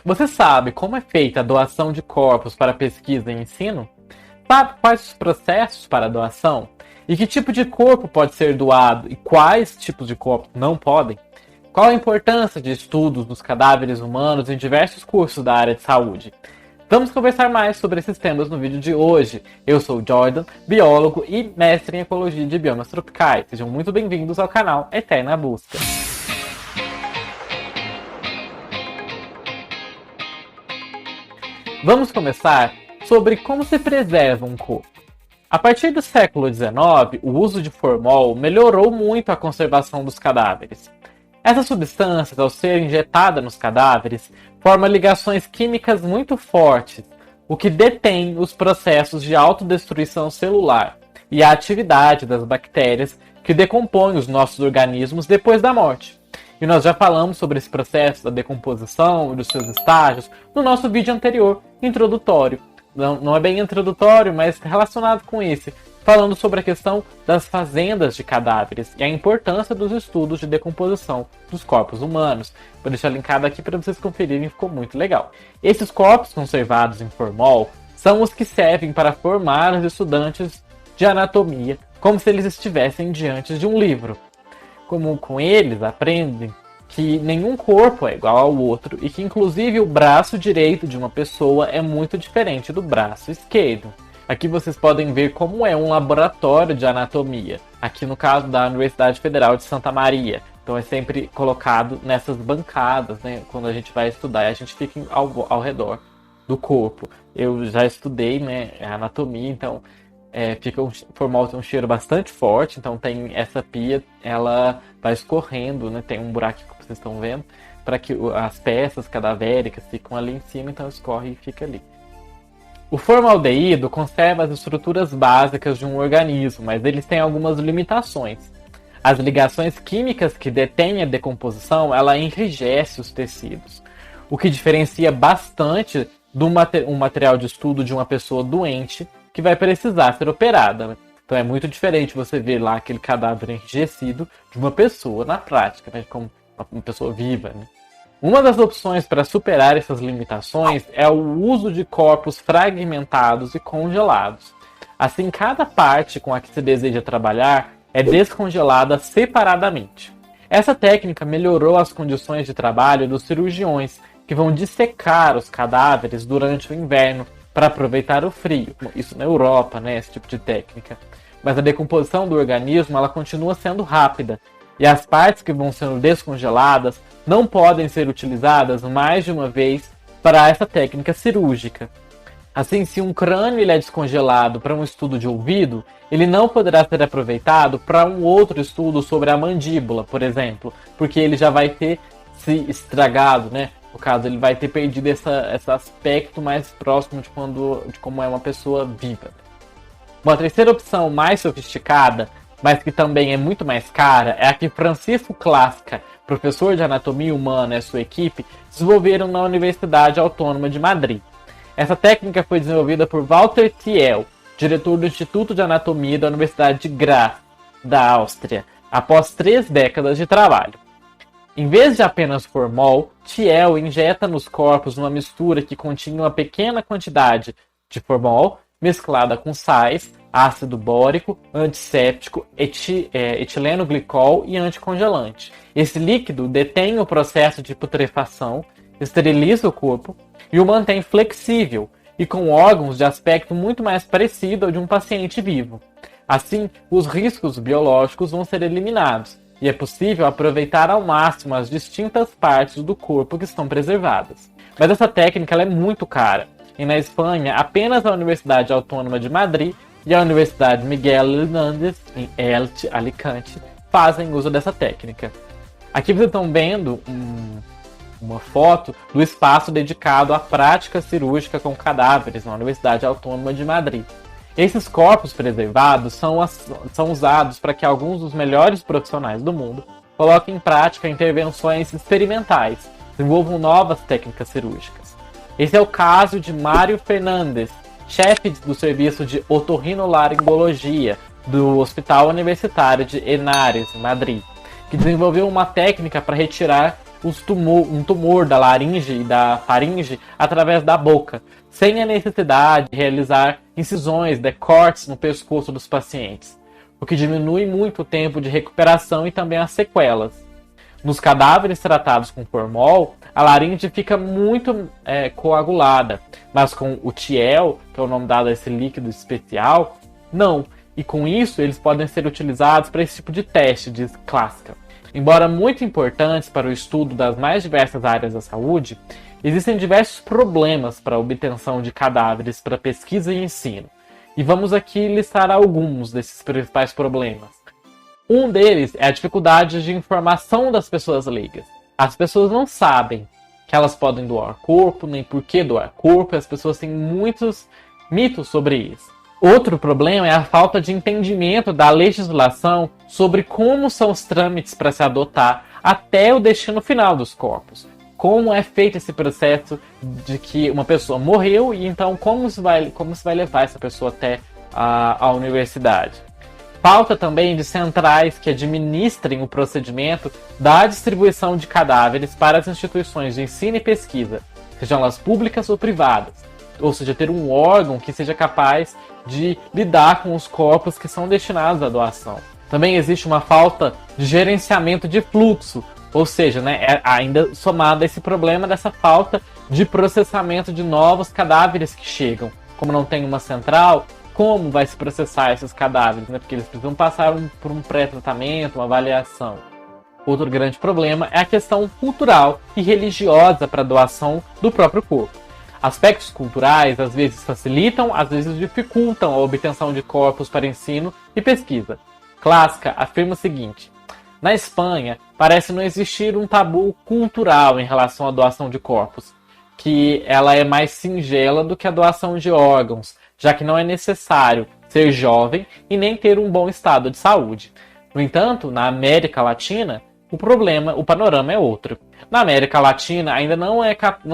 Você sabe como é feita a doação de corpos para pesquisa e ensino? Sabe quais os processos para a doação? E que tipo de corpo pode ser doado e quais tipos de corpos não podem? Qual a importância de estudos dos cadáveres humanos em diversos cursos da área de saúde? Vamos conversar mais sobre esses temas no vídeo de hoje. Eu sou o Jordan, biólogo e mestre em ecologia de biomas tropicais. Sejam muito bem-vindos ao canal Eterna Busca. Vamos começar sobre como se preserva um corpo. A partir do século XIX, o uso de formol melhorou muito a conservação dos cadáveres. Essa substância, ao ser injetada nos cadáveres, forma ligações químicas muito fortes, o que detém os processos de autodestruição celular e a atividade das bactérias que decompõem os nossos organismos depois da morte. E nós já falamos sobre esse processo da decomposição e dos seus estágios no nosso vídeo anterior, introdutório. Não é bem introdutório, mas relacionado com esse, falando sobre a questão das fazendas de cadáveres e a importância dos estudos de decomposição dos corpos humanos. Vou deixar linkado aqui para vocês conferirem, ficou muito legal. Esses corpos conservados em formol são os que servem para formar os estudantes de anatomia, como se eles estivessem diante de um livro. Como com eles aprendem que nenhum corpo é igual ao outro e que inclusive o braço direito de uma pessoa é muito diferente do braço esquerdo. Aqui vocês podem ver como é um laboratório de anatomia, aqui no caso da Universidade Federal de Santa Maria. Então é sempre colocado nessas bancadas, né? Quando a gente vai estudar, a gente fica ao redor do corpo. Eu já estudei, né, a anatomia, então o formol tem um cheiro bastante forte, então tem essa pia, ela vai escorrendo, né? Tem um buraco que vocês estão vendo, para que as peças cadavéricas ficam ali em cima, então escorre e fica ali. O formaldeído conserva as estruturas básicas de um organismo, mas eles têm algumas limitações. As ligações químicas que detêm a decomposição, ela enrijece os tecidos, o que diferencia bastante do material de estudo de uma pessoa doente que vai precisar ser operada. Então é muito diferente você ver lá aquele cadáver enrijecido de uma pessoa na prática, né, como uma pessoa viva, né? Uma das opções para superar essas limitações é o uso de corpos fragmentados e congelados. Assim, cada parte com a que se deseja trabalhar é descongelada separadamente. Essa técnica melhorou as condições de trabalho dos cirurgiões, que vão dissecar os cadáveres durante o inverno para aproveitar o frio. Isso na Europa, né, esse tipo de técnica. Mas a decomposição do organismo ela continua sendo rápida, e as partes que vão sendo descongeladas não podem ser utilizadas mais de uma vez para essa técnica cirúrgica. Assim, se um crânio ele é descongelado para um estudo de ouvido, ele não poderá ser aproveitado para um outro estudo sobre a mandíbula, por exemplo, porque ele já vai ter se estragado, né? No caso, ele vai ter perdido esse aspecto mais próximo de como é uma pessoa viva. Uma terceira opção mais sofisticada, mas que também é muito mais cara, é a que Francisco Clássica, professor de anatomia humana e sua equipe, desenvolveram na Universidade Autônoma de Madrid. Essa técnica foi desenvolvida por Walter Thiel, diretor do Instituto de Anatomia da Universidade de Graz, da Áustria, após 3 décadas de trabalho. Em vez de apenas formol, Thiel injeta nos corpos uma mistura que continha uma pequena quantidade de formol, mesclada com sais, ácido bórico, antisséptico, etileno glicol e anticongelante. Esse líquido detém o processo de putrefação, esteriliza o corpo e o mantém flexível e com órgãos de aspecto muito mais parecido ao de um paciente vivo. Assim, os riscos biológicos vão ser eliminados e é possível aproveitar ao máximo as distintas partes do corpo que estão preservadas. Mas essa técnica ela é muito cara. E na Espanha, apenas a Universidade Autônoma de Madrid e a Universidade Miguel Hernández, em Elche, Alicante, fazem uso dessa técnica. Aqui vocês estão vendo uma foto do espaço dedicado à prática cirúrgica com cadáveres na Universidade Autônoma de Madrid. Esses corpos preservados são usados para que alguns dos melhores profissionais do mundo coloquem em prática intervenções experimentais, desenvolvam novas técnicas cirúrgicas. Esse é o caso de Mário Fernandes, chefe do serviço de otorrinolaringologia do Hospital Universitário de Henares, Madrid, que desenvolveu uma técnica para retirar um tumor da laringe e da faringe através da boca, sem a necessidade de realizar incisões, cortes no pescoço dos pacientes, o que diminui muito o tempo de recuperação e também as sequelas. Nos cadáveres tratados com formol, a laringe fica muito coagulada, mas com o Thiel, que é o nome dado a esse líquido especial, não. E com isso, eles podem ser utilizados para esse tipo de teste, diz Klaska. Embora muito importantes para o estudo das mais diversas áreas da saúde, existem diversos problemas para a obtenção de cadáveres para pesquisa e ensino. E vamos aqui listar alguns desses principais problemas. Um deles é a dificuldade de informação das pessoas leigas. As pessoas não sabem que elas podem doar corpo, nem por que doar corpo, e as pessoas têm muitos mitos sobre isso. Outro problema é a falta de entendimento da legislação sobre como são os trâmites para se adotar até o destino final dos corpos. Como é feito esse processo de que uma pessoa morreu e então como se vai levar essa pessoa até a universidade. Falta também de centrais que administrem o procedimento da distribuição de cadáveres para as instituições de ensino e pesquisa, sejam elas públicas ou privadas. Ou seja, ter um órgão que seja capaz de lidar com os corpos que são destinados à doação. Também existe uma falta de gerenciamento de fluxo, ou seja, ainda somado a esse problema dessa falta de processamento de novos cadáveres que chegam. Como não tem uma central, como vai se processar esses cadáveres? Porque eles precisam passar por um pré-tratamento, uma avaliação. Outro grande problema é a questão cultural e religiosa para a doação do próprio corpo. Aspectos culturais às vezes facilitam, às vezes dificultam a obtenção de corpos para ensino e pesquisa. Klaska afirma o seguinte: na Espanha, parece não existir um tabu cultural em relação à doação de corpos, que ela é mais singela do que a doação de órgãos, já que não é necessário ser jovem e nem ter um bom estado de saúde. No entanto, na América Latina, o panorama é outro. Na América Latina, ainda não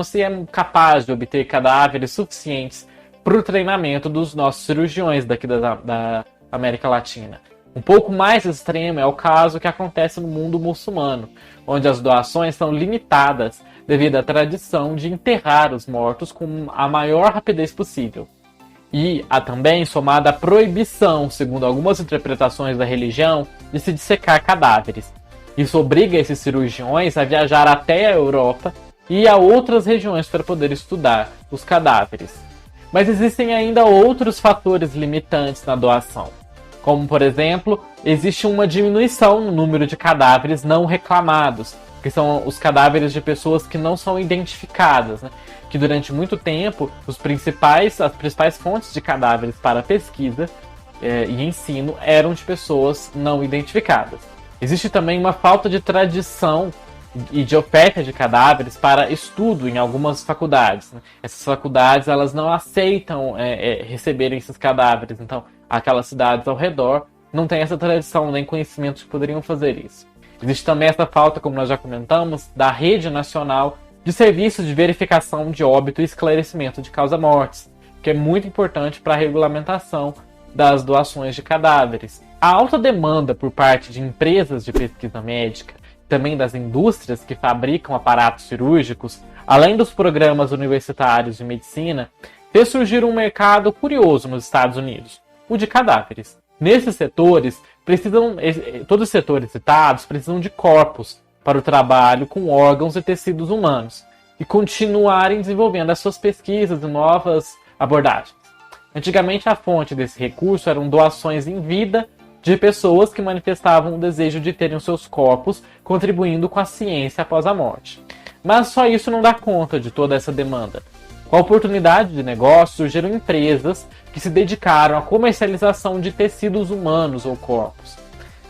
se é capaz de obter cadáveres suficientes para o treinamento dos nossos cirurgiões daqui da América Latina. Um pouco mais extremo é o caso que acontece no mundo muçulmano, onde as doações são limitadas devido à tradição de enterrar os mortos com a maior rapidez possível. E há também somada a proibição, segundo algumas interpretações da religião, de se dissecar cadáveres. Isso obriga esses cirurgiões a viajar até a Europa e a outras regiões para poder estudar os cadáveres. Mas existem ainda outros fatores limitantes na doação. Como, por exemplo, existe uma diminuição no número de cadáveres não reclamados, que são os cadáveres de pessoas que não são identificadas, que durante muito tempo as principais fontes de cadáveres para pesquisa e ensino eram de pessoas não identificadas. Existe também uma falta de tradição e de oferta de cadáveres para estudo em algumas faculdades. Essas faculdades elas não aceitam receberem esses cadáveres, então aquelas cidades ao redor não têm essa tradição nem conhecimento que poderiam fazer isso. Existe também essa falta, como nós já comentamos, da Rede Nacional de Serviços de Verificação de Óbito e Esclarecimento de Causa-Mortes, que é muito importante para a regulamentação das doações de cadáveres. A alta demanda por parte de empresas de pesquisa médica, também das indústrias que fabricam aparatos cirúrgicos, além dos programas universitários de medicina, fez surgir um mercado curioso nos Estados Unidos, o de cadáveres. Nesses setores, todos os setores citados precisam de corpos para o trabalho com órgãos e tecidos humanos e continuarem desenvolvendo as suas pesquisas e novas abordagens. Antigamente, a fonte desse recurso eram doações em vida de pessoas que manifestavam o desejo de terem os seus corpos contribuindo com a ciência após a morte. Mas só isso não dá conta de toda essa demanda. Com a oportunidade de negócio, surgiram empresas que se dedicaram à comercialização de tecidos humanos ou corpos.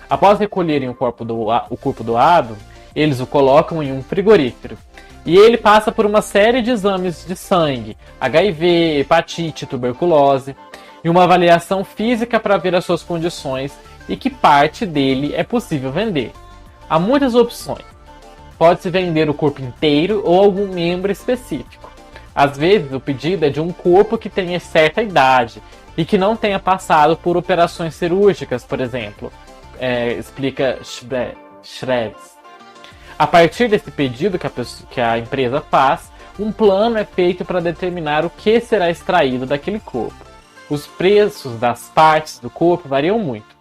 Após recolherem o corpo doado, eles o colocam em um frigorífero. E ele passa por uma série de exames de sangue, HIV, hepatite, tuberculose, e uma avaliação física para ver as suas condições e que parte dele é possível vender. Há muitas opções. Pode-se vender o corpo inteiro ou algum membro específico. Às vezes, o pedido é de um corpo que tenha certa idade e que não tenha passado por operações cirúrgicas, por exemplo, explica Schrebs. A partir desse pedido que a empresa faz, um plano é feito para determinar o que será extraído daquele corpo. Os preços das partes do corpo variam muito.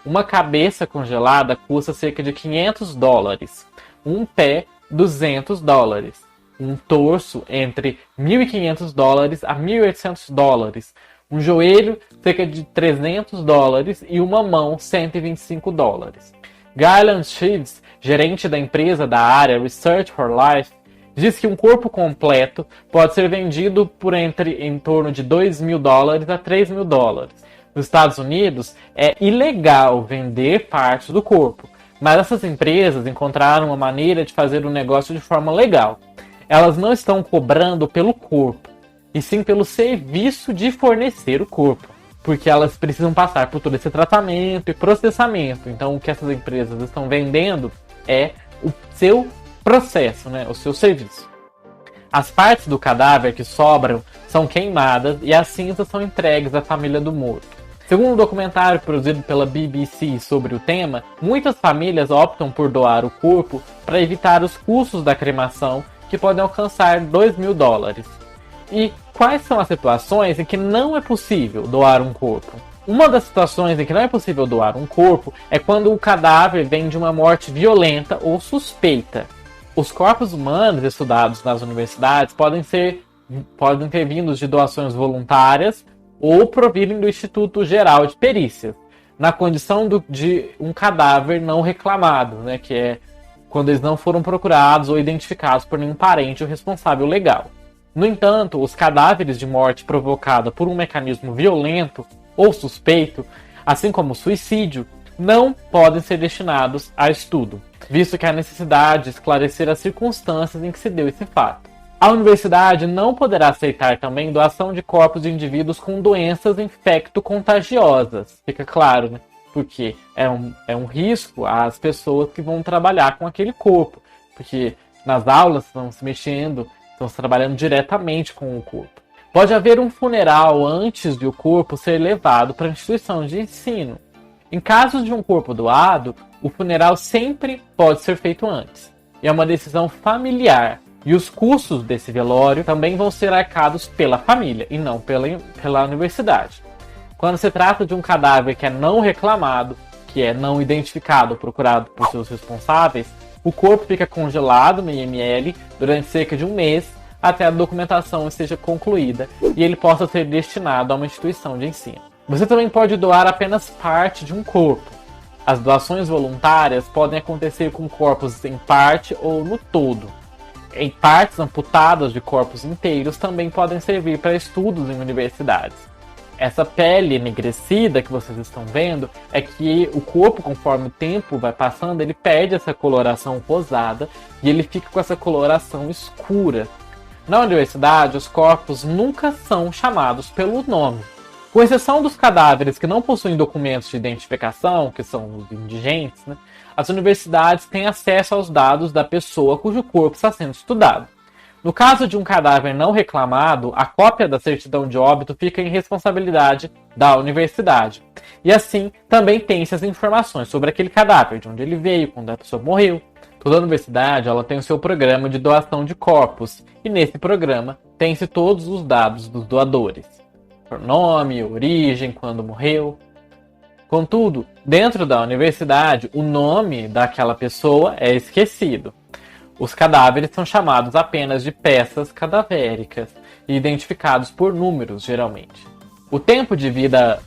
Uma cabeça congelada custa cerca de $500, um pé $200, um torso entre $1.500 a $1.800, um joelho cerca de $300 e uma mão $125. Garland Sheaves, gerente da empresa da área Research for Life, diz que um corpo completo pode ser vendido por em torno de $2.000 a $3.000. Nos Estados Unidos, é ilegal vender partes do corpo, mas essas empresas encontraram uma maneira de fazer o negócio de forma legal. Elas não estão cobrando pelo corpo, e sim pelo serviço de fornecer o corpo, porque elas precisam passar por todo esse tratamento e processamento. Então, o que essas empresas estão vendendo é o seu processo, né? O seu serviço. As partes do cadáver que sobram são queimadas e as cinzas são entregues à família do morto. Segundo um documentário produzido pela BBC sobre o tema, muitas famílias optam por doar o corpo para evitar os custos da cremação, que podem alcançar $2.000. E quais são as situações em que não é possível doar um corpo? Uma das situações em que não é possível doar um corpo é quando o cadáver vem de uma morte violenta ou suspeita. Os corpos humanos estudados nas universidades podem ter vindos de doações voluntárias ou provirem do Instituto Geral de Perícias, na condição de um cadáver não reclamado, né, que é quando eles não foram procurados ou identificados por nenhum parente ou responsável legal. No entanto, os cadáveres de morte provocada por um mecanismo violento ou suspeito, assim como o suicídio, não podem ser destinados a estudo, visto que há necessidade de esclarecer as circunstâncias em que se deu esse fato. A universidade não poderá aceitar também doação de corpos de indivíduos com doenças infecto-contagiosas. Fica claro, né? Porque é um risco às pessoas que vão trabalhar com aquele corpo. Porque nas aulas estão se mexendo, estão se trabalhando diretamente com o corpo. Pode haver um funeral antes de o corpo ser levado para a instituição de ensino. Em caso de um corpo doado, o funeral sempre pode ser feito antes. E é uma decisão familiar. E os custos desse velório também vão ser arcados pela família e não pela universidade. Quando se trata de um cadáver que é não reclamado, que é não identificado ou procurado por seus responsáveis, o corpo fica congelado no IML durante cerca de um mês até a documentação esteja concluída e ele possa ser destinado a uma instituição de ensino. Você também pode doar apenas parte de um corpo. As doações voluntárias podem acontecer com corpos em parte ou no todo. Em partes amputadas de corpos inteiros também podem servir para estudos em universidades. Essa pele enegrecida que vocês estão vendo é que o corpo, conforme o tempo vai passando, ele perde essa coloração rosada e ele fica com essa coloração escura. Na universidade, os corpos nunca são chamados pelo nome. Com exceção dos cadáveres que não possuem documentos de identificação, que são os indigentes, né? As universidades têm acesso aos dados da pessoa cujo corpo está sendo estudado. No caso de um cadáver não reclamado, a cópia da certidão de óbito fica em responsabilidade da universidade. E assim, também tem-se as informações sobre aquele cadáver, de onde ele veio, quando a pessoa morreu. Toda universidade ela tem o seu programa de doação de corpos, e nesse programa tem-se todos os dados dos doadores. Nome, origem, quando morreu. Contudo, dentro da universidade, o nome daquela pessoa é esquecido. Os cadáveres são chamados apenas de peças cadavéricas e identificados por números, geralmente. O tempo de vida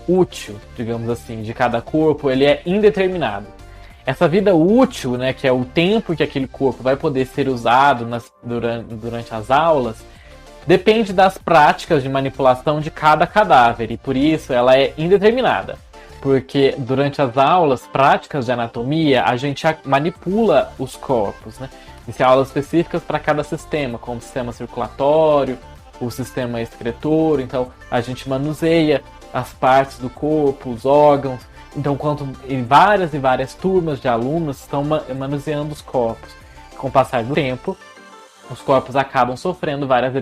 útil, digamos assim, de cada corpo, ele é indeterminado. Essa vida útil, que é o tempo que aquele corpo vai poder ser usado durante as aulas, depende das práticas de manipulação de cada cadáver e, por isso, ela é indeterminada. Porque durante as aulas práticas de anatomia, a gente manipula os corpos, né? Existem aulas específicas para cada sistema, como o sistema circulatório, o sistema excretor. Então, a gente manuseia as partes do corpo, os órgãos. Então, várias e várias turmas de alunos estão manuseando os corpos. Com o passar do tempo, os corpos acabam sofrendo várias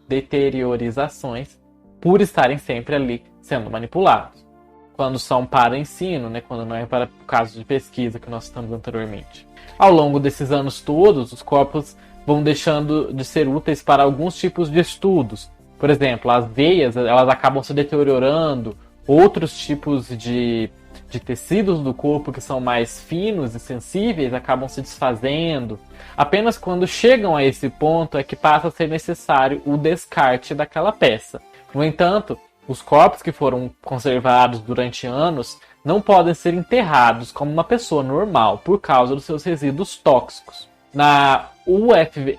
deteriorizações por estarem sempre ali sendo manipulados. quando são para ensino, né, quando não é para o caso de pesquisa que nós estamos anteriormente. Ao longo desses anos todos, os corpos vão deixando de ser úteis para alguns tipos de estudos. Por exemplo, as veias, elas acabam se deteriorando, outros tipos de tecidos do corpo que são mais finos e sensíveis acabam se desfazendo. Apenas quando chegam a esse ponto é que passa a ser necessário o descarte daquela peça. No entanto, os corpos que foram conservados durante anos não podem ser enterrados como uma pessoa normal por causa dos seus resíduos tóxicos. Na UFSM,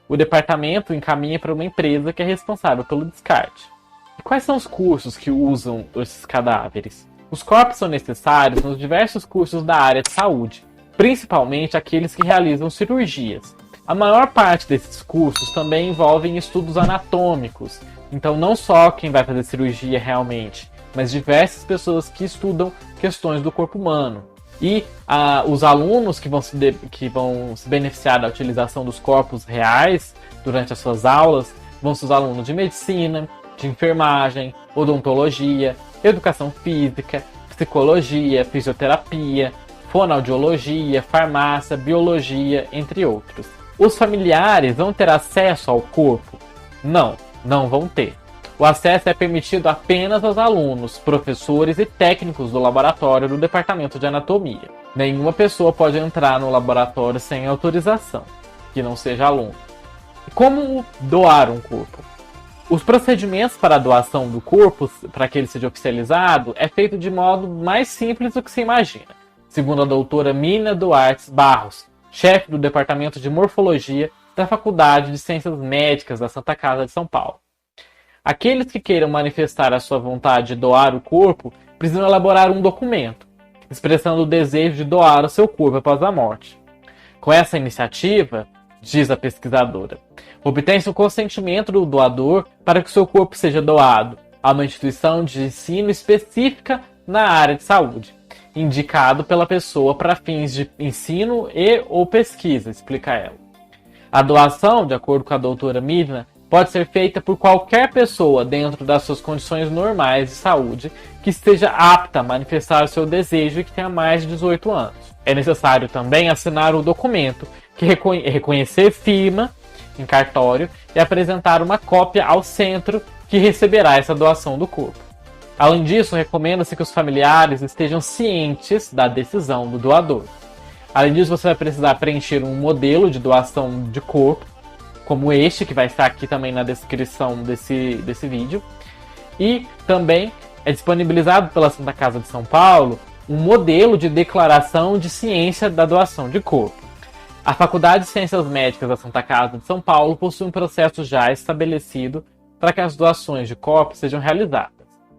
o departamento encaminha para uma empresa que é responsável pelo descarte. E quais são os cursos que usam esses cadáveres? Os corpos são necessários nos diversos cursos da área de saúde, principalmente aqueles que realizam cirurgias. A maior parte desses cursos também envolvem estudos anatômicos, então não só quem vai fazer cirurgia realmente, mas diversas pessoas que estudam questões do corpo humano. E os alunos que vão se beneficiar da utilização dos corpos reais durante as suas aulas vão ser os alunos de medicina, de enfermagem, odontologia, educação física, psicologia, fisioterapia, fonoaudiologia, farmácia, biologia, entre outros. Os familiares vão ter acesso ao corpo? Não vão ter. O acesso é permitido apenas aos alunos, professores e técnicos do laboratório do Departamento de Anatomia. Nenhuma pessoa pode entrar no laboratório sem autorização, que não seja aluno. E como doar um corpo? Os procedimentos para a doação do corpo, para que ele seja oficializado, é feito de modo mais simples do que se imagina, segundo a doutora Mina Duarte Barros, chefe do Departamento de Morfologia da Faculdade de Ciências Médicas da Santa Casa de São Paulo. Aqueles que queiram manifestar a sua vontade de doar o corpo precisam elaborar um documento, expressando o desejo de doar o seu corpo após a morte. Com essa iniciativa, diz a pesquisadora, obtém-se o consentimento do doador para que o seu corpo seja doado a uma instituição de ensino específica na área de saúde, indicado pela pessoa para fins de ensino e ou pesquisa, explica ela. A doação, de acordo com a doutora Mirna, pode ser feita por qualquer pessoa dentro das suas condições normais de saúde que esteja apta a manifestar o seu desejo e que tenha mais de 18 anos. É necessário também assinar o documento que reconhecer firma em cartório e apresentar uma cópia ao centro que receberá essa doação do corpo. Além disso, recomenda-se que os familiares estejam cientes da decisão do doador. Além disso, você vai precisar preencher um modelo de doação de corpo, como este, que vai estar aqui também na descrição desse vídeo. E também é disponibilizado pela Santa Casa de São Paulo um modelo de declaração de ciência da doação de corpo. A Faculdade de Ciências Médicas da Santa Casa de São Paulo possui um processo já estabelecido para que as doações de corpos sejam realizadas.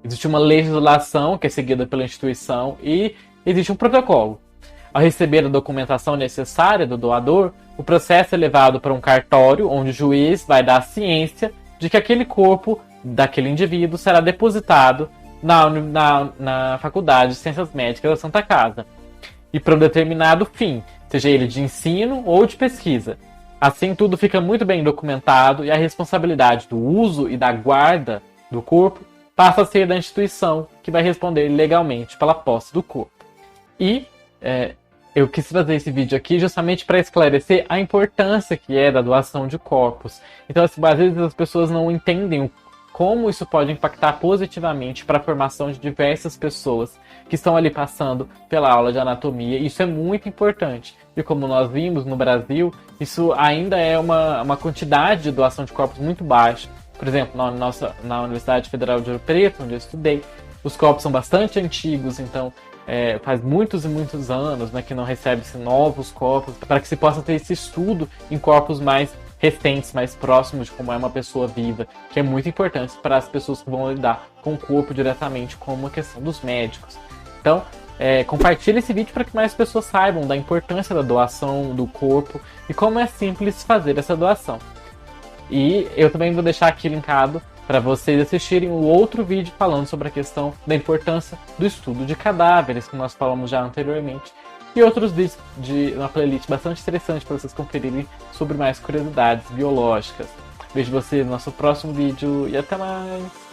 Existe uma legislação que é seguida pela instituição e existe um protocolo. Ao receber a documentação necessária do doador, o processo é levado para um cartório, onde o juiz vai dar ciência de que aquele corpo daquele indivíduo será depositado na Faculdade de Ciências Médicas da Santa Casa, e para um determinado fim, seja ele de ensino ou de pesquisa. Assim, tudo fica muito bem documentado e a responsabilidade do uso e da guarda do corpo passa a ser da instituição, que vai responder legalmente pela posse do corpo. E eu quis trazer esse vídeo aqui justamente para esclarecer a importância que é da doação de corpos. Então, assim, às vezes as pessoas não entendem como isso pode impactar positivamente para a formação de diversas pessoas que estão ali passando pela aula de anatomia. Isso é muito importante. E como nós vimos no Brasil, isso ainda é uma quantidade de doação de corpos muito baixa. Por exemplo, na Universidade Federal de Ouro Preto, onde eu estudei, os corpos são bastante antigos, então faz muitos e muitos anos, né, que não recebe-se novos corpos, para que se possa ter esse estudo em corpos mais recentes, mais próximos de como é uma pessoa viva, que é muito importante para as pessoas que vão lidar com o corpo diretamente, como a questão dos médicos. Então, compartilhe esse vídeo para que mais pessoas saibam da importância da doação do corpo e como é simples fazer essa doação. E eu também vou deixar aqui linkado para vocês assistirem o outro vídeo falando sobre a questão da importância do estudo de cadáveres, que nós falamos já anteriormente, e outros vídeos de uma playlist bastante interessante para vocês conferirem sobre mais curiosidades biológicas. Vejo vocês no nosso próximo vídeo e até mais!